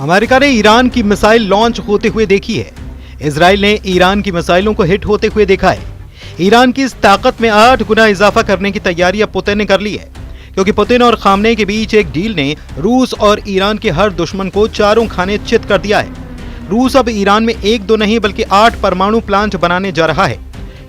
America ने Iran की missile launch होते हुए देखी है। इजराइल ने ईरान की मिसाइलों को हिट होते हुए देखा है। ईरान की इस ताकत में 8 गुना इजाफा करने की तैयारी अब पुतिन ने कर ली है, क्योंकि पुतिन और खामनेई के बीच एक डील ने रूस और ईरान के हर दुश्मन को चारों खाने चित कर दिया है। रूस अब ईरान में 1-2 नहीं बल्कि 8 परमाणु प्लांट बनाने जा रहा है।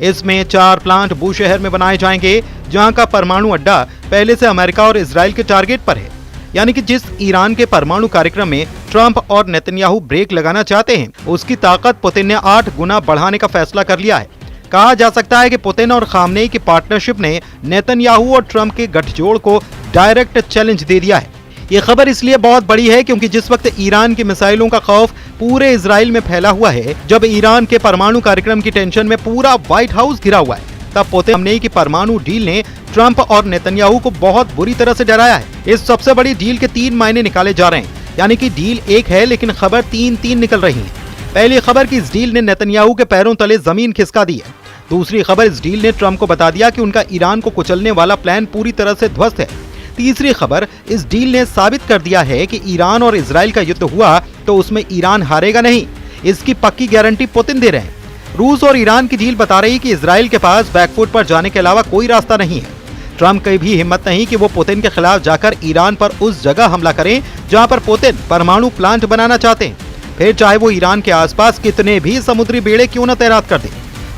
इसमें 4 प्लांट बूशहर में बनाए जाएंगे, जहां का परमाणु अड्डा पहले से अमेरिका और इजराइल के टारगेट पर है। यानी कि जिस ईरान के परमाणु कार्यक्रम में ट्रंप और नेतन्याहू ब्रेक लगाना चाहते हैं, उसकी ताकत पुतिन ने 8 गुना बढ़ाने का फैसला कर लिया है। कहा जा सकता है कि पुतिन और खामनेई की पार्टनरशिप ने नेतन्याहू और ट्रंप के गठजोड़ को डायरेक्ट चैलेंज दे दिया है। ये खबर इसलिए बहुत बड़ी है क्योंकि जिस वक्त ईरान की मिसाइलों का खौफ पूरे इजराइल में फैला हुआ है, जब ईरान के परमाणु कार्यक्रम की टेंशन में पूरा व्हाइट हाउस घिरा हुआ है, तब पुतिन खामनेई की परमाणु डील ने ट्रंप और नेतन्याहू को बहुत बुरी तरह से डराया है। इस सबसे बड़ी डील के 3 मायने निकाले जा रहे हैं, यानी कि डील एक है लेकिन खबर 3-3 निकल रही है। पहली खबर कि इस डील ने नेतन्याहू के पैरों तले जमीन खिसका दी है। दूसरी खबर, इस डील ने ट्रंप को बता दिया कि उनका ईरान को कुचलने वाला प्लान पूरी तरह से ध्वस्त है। तीसरी खबर, इस डील ने साबित कर दिया है कि ईरान और इजराइल का युद्ध हुआ तो उसमें ईरान हारेगा नहीं। इसकी पक्की गारंटी पुतिन दे रहे हैं। रूस और ईरान की डील बता रही कि इजराइल के पास बैकफुट पर जाने के अलावा कोई रास्ता नहीं है। ट्रंप की भी हिम्मत नहीं कि वो पुतिन के खिलाफ जाकर ईरान पर उस जगह हमला करें जहां पर पुतिन परमाणु प्लांट बनाना चाहते हैं, फिर चाहे वो ईरान के आसपास कितने भी समुद्री बेड़े क्यों न तैनात कर दे,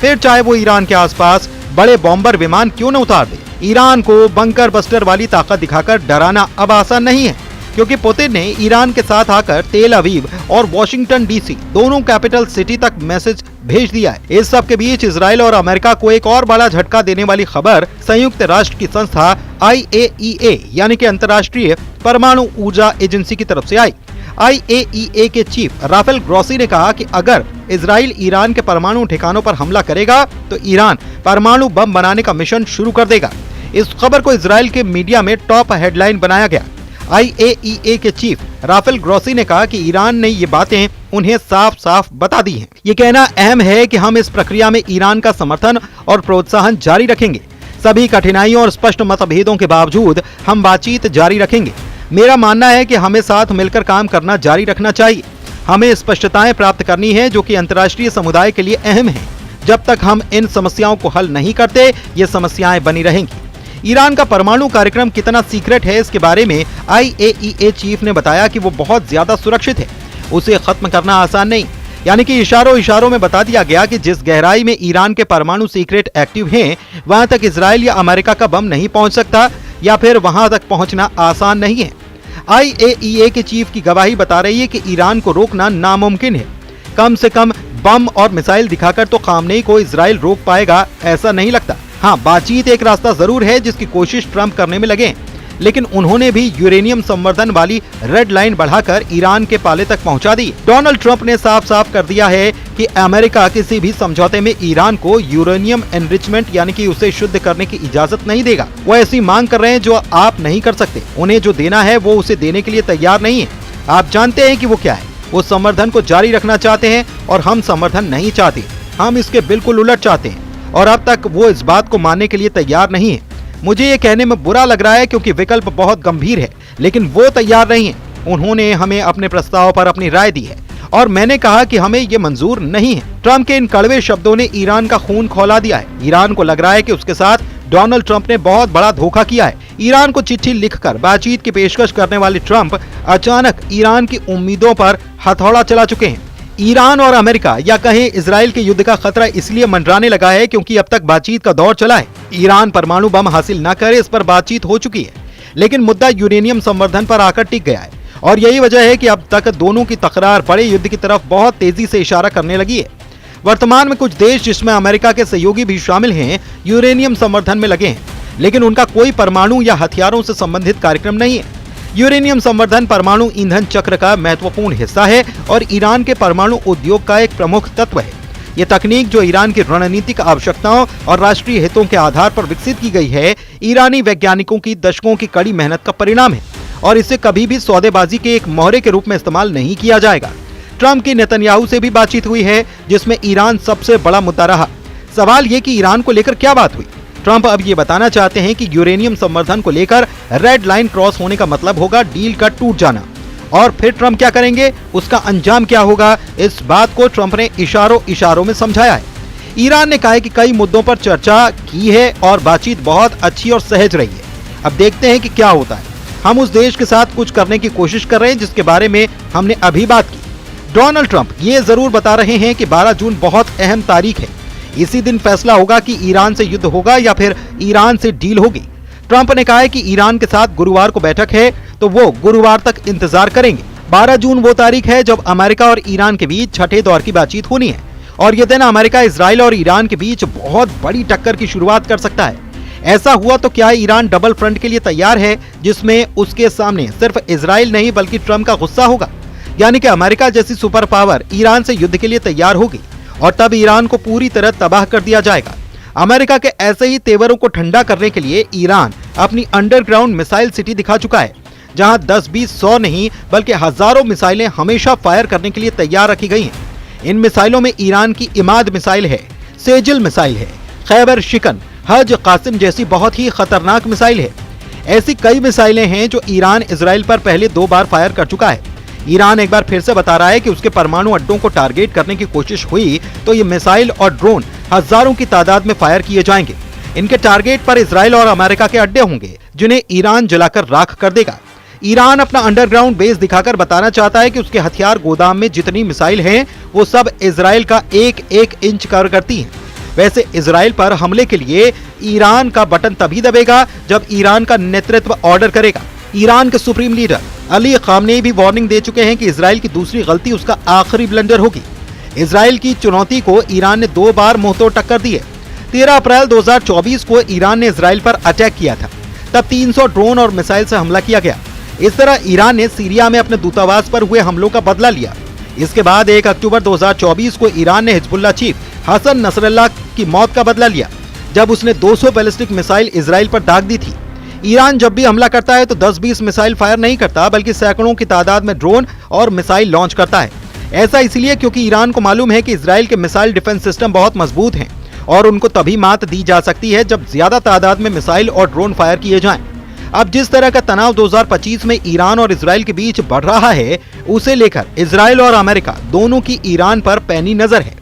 फिर चाहे वो ईरान के आसपास बड़े बॉम्बर विमान क्यों न उतार दे। ईरान को बंकर बस्टर वाली ताकत दिखाकर डराना अब आसान नहीं है, क्योंकि पुतिन ने ईरान के साथ आकर तेल अवीव और वॉशिंगटन डीसी दोनों कैपिटल सिटी तक मैसेज भेज दिया है। इस सब के बीच इजराइल और अमेरिका को एक और बड़ा झटका देने वाली खबर संयुक्त राष्ट्र की संस्था IAEA यानी कि अंतर्राष्ट्रीय परमाणु ऊर्जा एजेंसी की तरफ से आई। IAEA के चीफ राफेल ग्रोसी ने कहा कि अगर इजराइल ईरान के परमाणु ठिकानों पर हमला करेगा तो ईरान परमाणु बम बनाने का मिशन शुरू कर देगा। इस खबर को इजराइल के मीडिया में टॉप हेडलाइन बनाया गया। IAEA के चीफ राफेल ग्रोसी ने कहा कि ईरान ने ये बातें उन्हें साफ साफ बता दी हैं। ये कहना अहम है कि हम इस प्रक्रिया में ईरान का समर्थन और प्रोत्साहन जारी रखेंगे। सभी कठिनाइयों और स्पष्ट मतभेदों के बावजूद हम बातचीत जारी रखेंगे। मेरा मानना है कि हमें साथ मिलकर काम करना जारी रखना चाहिए। हमें स्पष्टताएं प्राप्त करनी है जो कि अंतर्राष्ट्रीय समुदाय के लिए अहम है। जब तक हम इन समस्याओं को हल नहीं करते, ये समस्याएं बनी रहेंगी। ईरान का परमाणु कार्यक्रम कितना सीक्रेट है, इसके बारे में IAEA चीफ ने बताया कि वो बहुत ज्यादा सुरक्षित है। उसे खत्म करना आसान नहीं, यानी कि इशारों में बता दिया गया कि जिस गहराई में ईरान के परमाणु सीक्रेट एक्टिव हैं, वहां तक इजराइल या अमेरिका का बम नहीं पहुंच सकता, या फिर वहां तक पहुंचना आसान नहीं है। IAEA के चीफ की गवाही बता रही है कि ईरान को रोकना नामुमकिन है। कम से कम बम और मिसाइल दिखाकर तो खामनेई को इजराइल रोक पाएगा, ऐसा नहीं लगता। हाँ, बातचीत एक रास्ता जरूर है जिसकी कोशिश ट्रंप करने में लगे, लेकिन उन्होंने भी यूरेनियम संवर्धन वाली रेड लाइन बढ़ाकर ईरान के पाले तक पहुंचा दी। डोनाल्ड ट्रंप ने साफ साफ कर दिया है कि अमेरिका किसी भी समझौते में ईरान को यूरेनियम एनरिचमेंट यानी कि उसे शुद्ध करने की इजाजत नहीं देगा। वो ऐसी मांग कर रहे हैं जो आप नहीं कर सकते। उन्हें जो देना है वो उसे देने के लिए तैयार नहीं है। आप जानते हैं कि वो क्या है। वो संवर्धन को जारी रखना चाहते हैं और हम संवर्धन नहीं चाहते। हम इसके बिल्कुल उलट चाहते हैं और अब तक वो इस बात को मानने के लिए तैयार नहीं है। मुझे ये कहने में बुरा लग रहा है क्योंकि विकल्प बहुत गंभीर है, लेकिन वो तैयार नहीं है। उन्होंने हमें अपने प्रस्ताव पर अपनी राय दी है और मैंने कहा कि हमें ये मंजूर नहीं है। ट्रंप के इन कड़वे शब्दों ने ईरान का खून खौला दिया है। ईरान को लग रहा है कि उसके साथ डोनाल्ड ट्रंप ने बहुत बड़ा धोखा किया है। ईरान को चिट्ठी लिखकर बातचीत की पेशकश करने वाले ट्रंप अचानक ईरान की उम्मीदों पर हथौड़ा चला चुके हैं। ईरान और अमेरिका या कहें इजराइल के युद्ध का खतरा इसलिए मंडराने लगा है क्योंकि अब तक बातचीत का दौर चला है। ईरान परमाणु बम हासिल न करे, इस पर बातचीत हो चुकी है, लेकिन मुद्दा यूरेनियम संवर्धन पर आकर टिक गया है और यही वजह है कि अब तक दोनों की तकरार बड़े युद्ध की तरफ बहुत तेजी से इशारा करने लगी है। वर्तमान में कुछ देश, जिसमें अमेरिका के सहयोगी भी शामिल हैं, यूरेनियम संवर्धन में लगे हैं, लेकिन उनका कोई परमाणु या हथियारों से संबंधित कार्यक्रम नहीं है। यूरेनियम संवर्धन परमाणु ईंधन चक्र का महत्वपूर्ण हिस्सा है और ईरान के परमाणु उद्योग का एक प्रमुख तत्व है। ये तकनीक जो ईरान की रणनीतिक आवश्यकताओं और राष्ट्रीय हितों के आधार पर विकसित की गई है, ईरानी वैज्ञानिकों की दशकों की कड़ी मेहनत का परिणाम है और इसे कभी भी सौदेबाजी के एक मोहरे के रूप में इस्तेमाल नहीं किया जाएगा। ट्रंप की नेतन्याहू से भी बातचीत हुई है, जिसमें ईरान सबसे बड़ा मुद्दा रहा। सवाल ये कि ईरान को लेकर क्या बात हुई। ट्रंप अब ये बताना चाहते हैं कि यूरेनियम संवर्धन को लेकर रेड लाइन क्रॉस होने का मतलब होगा डील का टूट जाना और फिर ट्रंप क्या करेंगे, उसका अंजाम क्या होगा, इस बात को ट्रंप ने इशारों में समझाया है। ईरान ने कहा है कि कई मुद्दों पर चर्चा की है और बातचीत बहुत अच्छी और सहज रही है। अब देखते हैं कि क्या होता है। हम उस देश के साथ कुछ करने की कोशिश कर रहे हैं जिसके बारे में हमने अभी बात की। डोनाल्ड ट्रंप ये जरूर बता रहे हैं कि 12 जून बहुत अहम तारीख है। इसी दिन फैसला होगा कि ईरान से युद्ध होगा या फिर ईरान से डील होगी। ट्रंप ने कहा है कि ईरान के साथ गुरुवार को बैठक है तो वो गुरुवार तक इंतजार करेंगे। 12 जून वो तारीख है जब अमेरिका और ईरान के बीच छठे दौर की बातचीत होनी है और ये दिन अमेरिका, इजराइल और ईरान के बीच बहुत बड़ी टक्कर की शुरुआत कर सकता है। ऐसा हुआ तो क्या ईरान डबल फ्रंट के लिए तैयार है जिसमें उसके सामने सिर्फ इजराइल नहीं बल्कि ट्रंप का गुस्सा होगा, यानी कि अमेरिका जैसी सुपर पावर ईरान से युद्ध के लिए तैयार होगी और तब ईरान को पूरी तरह तबाह कर दिया जाएगा। अमेरिका के ऐसे ही तेवरों को ठंडा करने के लिए ईरान अपनी अंडरग्राउंड मिसाइल सिटी दिखा चुका है, जहां 10, 20, 100 नहीं बल्कि हजारों मिसाइलें हमेशा फायर करने के लिए तैयार रखी गई हैं। इन मिसाइलों में ईरान की इमाद मिसाइल है, सेजिल मिसाइल है, खैबर शिकन, हज कासिम जैसी बहुत ही खतरनाक मिसाइल है। ऐसी कई मिसाइलें हैं जो ईरान इजराइल पर पहले 2 बार फायर कर चुका है। ईरान एक बार फिर से बता रहा है कि उसके परमाणु अड्डों को टारगेट करने की कोशिश हुई तो ये मिसाइल और ड्रोन हजारों की तादाद में फायर किए जाएंगे। इनके टारगेट पर इजराइल और अमेरिका के अड्डे होंगे जिन्हें ईरान जलाकर राख कर देगा। ईरान अपना अंडरग्राउंड बेस दिखाकर बताना चाहता है कि उसके हथियार गोदाम में जितनी मिसाइल हैं वो सब इजराइल का 1-1 इंच कवर करती हैं। वैसे इजराइल पर हमले के लिए ईरान का बटन तभी दबेगा जब ईरान का नेतृत्व ऑर्डर करेगा। ईरान के सुप्रीम लीडर अली खामनेई भी वार्निंग दे चुके हैं कि इजराइल की दूसरी गलती उसका आखिरी ब्लंडर होगी। इजराइल की चुनौती को ईरान ने 2 बार मुंहतोड़ टक्कर दी है। 13 अप्रैल 2024 को ईरान ने इजराइल पर अटैक किया था, तब 300 ड्रोन और मिसाइल से हमला किया गया। इस तरह ईरान ने सीरिया में अपने दूतावास पर हुए हमलों का बदला लिया। इसके बाद 1 अक्टूबर 2024 को ईरान ने हिजबुल्लाह चीफ हसन नसरल्लाह की मौत का बदला लिया जब उसने 200 बैलिस्टिक मिसाइल इजराइल पर दाग दी थी। ईरान जब भी हमला करता है तो 10-20 मिसाइल फायर नहीं करता बल्कि सैकड़ों की तादाद में ड्रोन और मिसाइल लॉन्च करता है। ऐसा इसलिए क्योंकि ईरान को मालूम है कि इजराइल के मिसाइल डिफेंस सिस्टम बहुत मजबूत हैं और उनको तभी मात दी जा सकती है जब ज्यादा तादाद में मिसाइल और ड्रोन फायर किए जाएं। अब जिस तरह का तनाव 2025 में ईरान और इजराइल के बीच बढ़ रहा है, उसे लेकर इजराइल और अमेरिका दोनों की ईरान पर पैनी नजर है।